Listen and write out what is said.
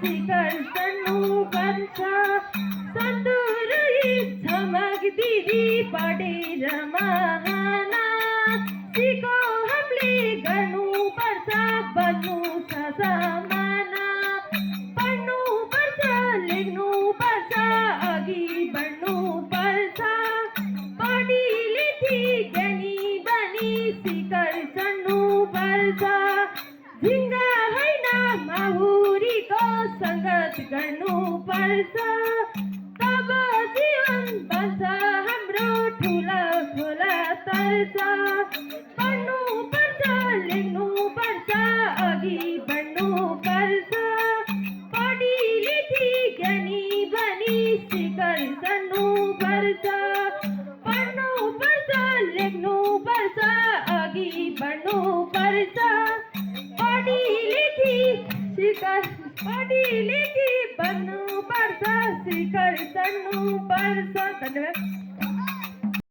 शिखर चढ्नुपर्छ। सन्तुरी झमक दिदी पढेर महान सिको हामीले गर्नुपर्छ बन्नु छ समान। पढ्नुपर्छ लेख्नुपर्छ अघि बढ्नुपर्छ। पढी लेखी ज्ञानी बनी शिखर चढ्नुपर्छ। झिङ्गा होइन माहुरीको सङ्गत गर्नुपर्छ। तब जीवन बन्छ हाम्रो ठुला खोला तर्छ। पढ्नुपर्छ लेख्नुपर्छ अघि बढ्नुपर्छ। पढी लेखी ज्ञानी बनी शिखर चढ्नुपर्छ। पढ्नुपर्छ लेख्नुपर्छ अघि बढ्नुपर्छ। पढी लेखी बन्नुपर्छ शिखर चढ्नुपर्छ। धन्यवाद।